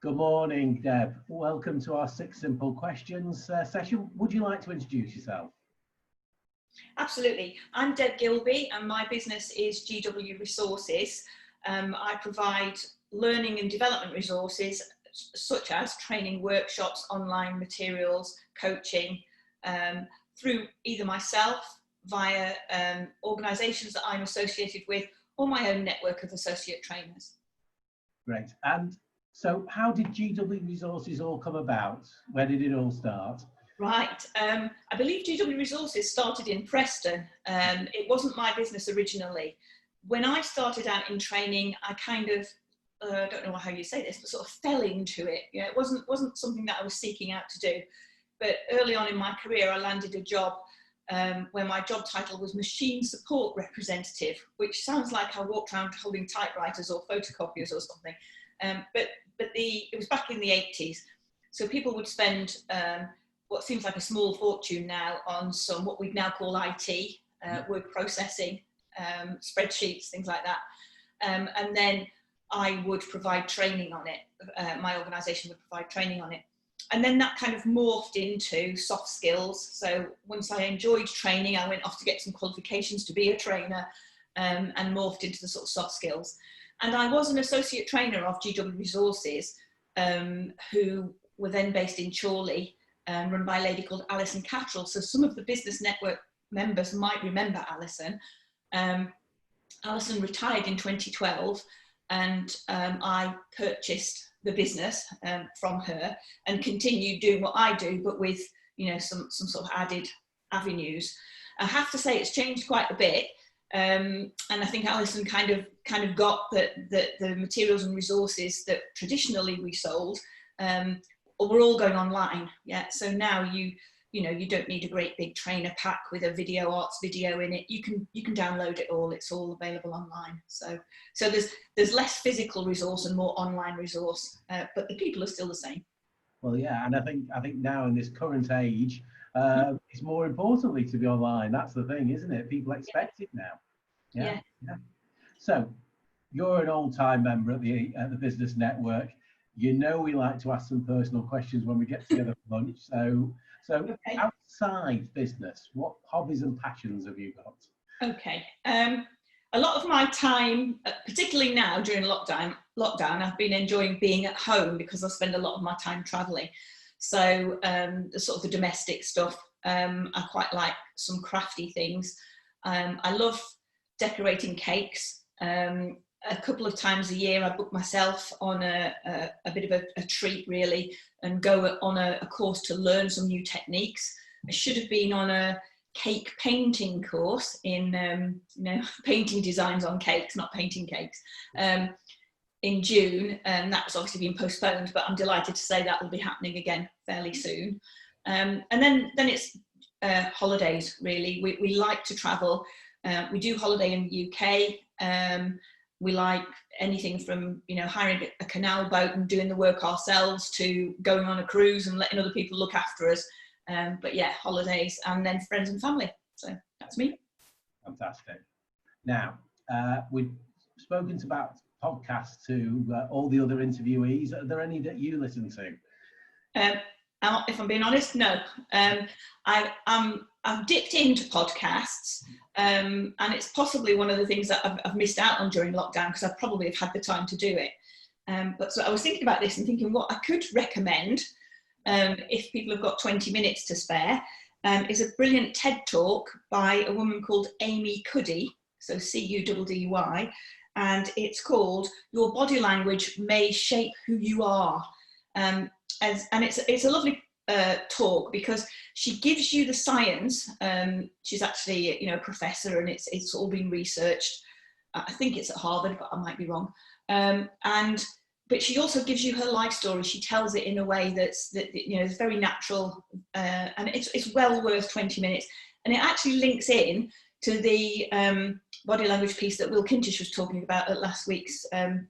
Good morning, Deb. Welcome to our 6 simple questions session. Would you like to introduce yourself? Absolutely. I'm Deb Gilby and my business is GW Resources. I provide learning and development resources such as training workshops, online materials, coaching through either myself, via organisations that I'm associated with, or my own network of associate trainers. Great. And so how did GW Resources all come about? Where did it all start? Right. I believe GW Resources started in Preston. It wasn't my business originally. When I started out in training, I kind of, I don't know how you say this, but sort of fell into it. Yeah, it wasn't something that I was seeking out to do. But early on in my career, I landed a job where my job title was Machine Support Representative, which sounds like I walked around holding typewriters or photocopiers or something. But it was back in the 80s. So people would spend what seems like a small fortune now on some, what we now call IT, word processing, spreadsheets, things like that. And then I would provide training on it. My organisation would provide training on it. And then that kind of morphed into soft skills. So once I enjoyed training, I went off to get some qualifications to be a trainer, and morphed into the sort of soft skills. And I was an associate trainer of GW Resources, who were then based in Chorley, run by a lady called Alison Cattrall. So some of the business network members might remember Alison. Alison retired in 2012, and I purchased the business from her and continued doing what I do, but with some sort of added avenues. I have to say it's changed quite a bit, and I think Alison kind of got that the materials and resources that traditionally we sold were all going online. Yeah, so now you don't need a great big trainer pack with a video arts video in it. You can download it all. It's all available online. So there's less physical resource and more online resource, but the people are still the same. Well, yeah, and I think now in this current age, it's more importantly to be online. That's the thing, isn't it? People expect it now. Yeah. So you're an old-time member at the Business Network. We like to ask some personal questions when we get together for lunch. So okay. Outside business, what hobbies and passions have you got? Okay. A lot of my time, particularly now during lockdown, I've been enjoying being at home because I spend a lot of my time traveling. So the sort of the domestic stuff, I quite like some crafty things. I love decorating cakes. A couple of times a year I book myself on a bit of a treat really, and go on a course to learn some new techniques. I should have been on a cake painting course in painting designs on cakes, not painting cakes, in June, and that's obviously been postponed, but I'm delighted to say that will be happening again fairly soon. And then it's holidays really. We like to travel. We do holiday in the UK. We like anything from hiring a canal boat and doing the work ourselves to going on a cruise and letting other people look after us. But yeah, holidays and then friends and family. So that's me. Fantastic. Now, we've spoken about podcasts to all the other interviewees. Are there any that you listen to? If I'm being honest, no. I've dipped into podcasts, and it's possibly one of the things that I've missed out on during lockdown because I probably have had the time to do it. But so I was thinking about this and thinking what I could recommend, if people have got 20 minutes to spare, is a brilliant TED talk by a woman called Amy Cuddy, so Cuddy, and it's called Your Body Language May Shape Who You Are. And it's a lovely talk because she gives you the science. She's actually a professor, and it's all been researched. I think it's at Harvard, but I might be wrong. But she also gives you her life story. She tells it in a way that's is very natural, and it's well worth 20 minutes. And it actually links in to the body language piece that Will Kintish was talking about at last week's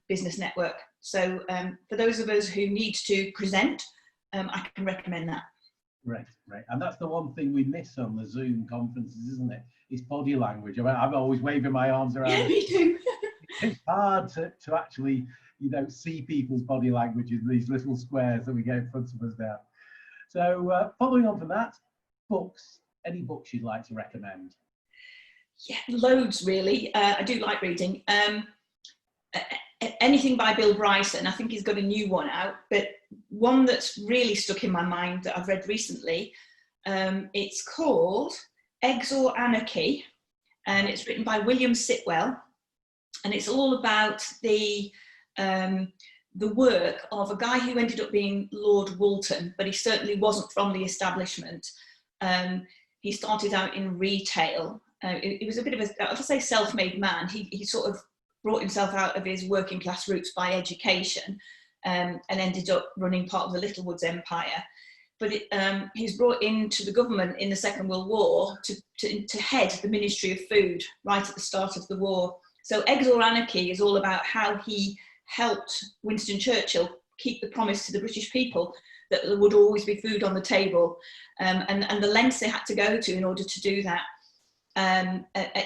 Business Network. So for those of us who need to present, I can recommend that. Right. And that's the one thing we miss on the Zoom conferences, isn't it? It's body language. I'm always waving my arms around. Yeah, me too. It's hard to actually you don't see people's body language in these little squares that we get in front of us now. So following on from that, books. Any books you'd like to recommend? Yeah, loads really. I do like reading. Anything by Bill Bryson. I think he's got a new one out, but one that's really stuck in my mind that I've read recently, it's called Eggs or Anarchy, and it's written by William Sitwell, and it's all about the work of a guy who ended up being Lord Woolton, but he certainly wasn't from the establishment. He started out in retail. He was a bit of a, I would say, self-made man. He sort of brought himself out of his working class roots by education, and ended up running part of the Littlewoods Empire. But he's brought into the government in the Second World War to head the Ministry of Food right at the start of the war. So Eggs or Anarchy is all about how he helped Winston Churchill keep the promise to the British people that there would always be food on the table, and the lengths they had to go to in order to do that.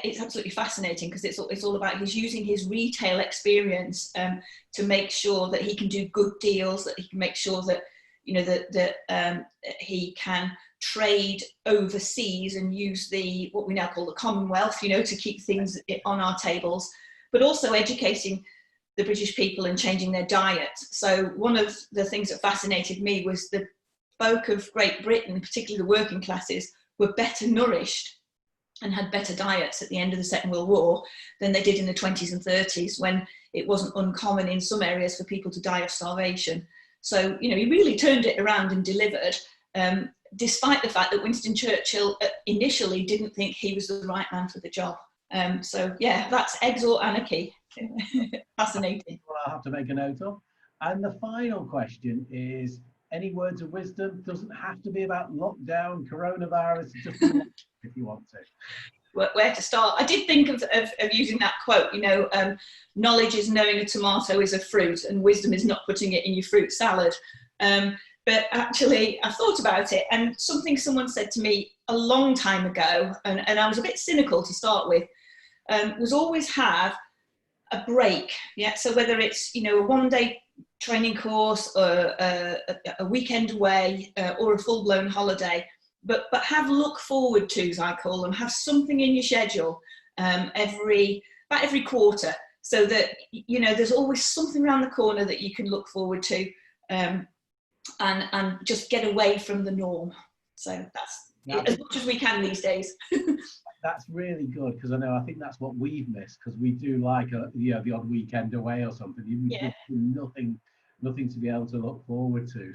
It's absolutely fascinating because it's all about he's using his retail experience to make sure that he can do good deals, that he can make sure that, you know, that he can trade overseas and use what we now call the Commonwealth, you know, to keep things on our tables, but also educating the British people and changing their diet. So one of the things that fascinated me was the folk of Great Britain, particularly the working classes, were better nourished and had better diets at the end of the Second World War than they did in the 20s and 30s, when it wasn't uncommon in some areas for people to die of starvation. So, you know, he really turned it around and delivered, despite the fact that Winston Churchill initially didn't think he was the right man for the job. So, yeah, that's Eggs or Anarchy. Fascinating. Well, I'll have to make a note of. And the final question is, any words of wisdom? Doesn't have to be about lockdown, coronavirus, just if you want to. Where to start? I did think of using that quote, you know, knowledge is knowing a tomato is a fruit, and wisdom is not putting it in your fruit salad. But actually, I thought about it, and something someone said to me a long time ago, and I was a bit cynical to start with, was always have a break. Yeah, so whether it's, you know, a one-day training course, or a weekend away, or a full-blown holiday, but have look forward tos, I call them. Have something in your schedule about every quarter, so that, you know, there's always something around the corner that you can look forward to, and just get away from the norm. So that's as much as we can these days. That's really good, because I think that's what we've missed, because we do like the odd weekend away or something. Yeah. Nothing to be able to look forward to.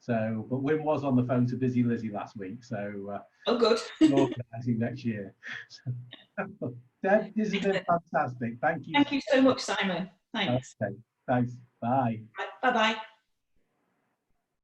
But Wim was on the phone to Busy Lizzie last week, so oh, good. organising next year. Deb, this has been fantastic. Thank you. Thank you so much, Simon. Thanks. Okay. Thanks. Bye. Bye bye.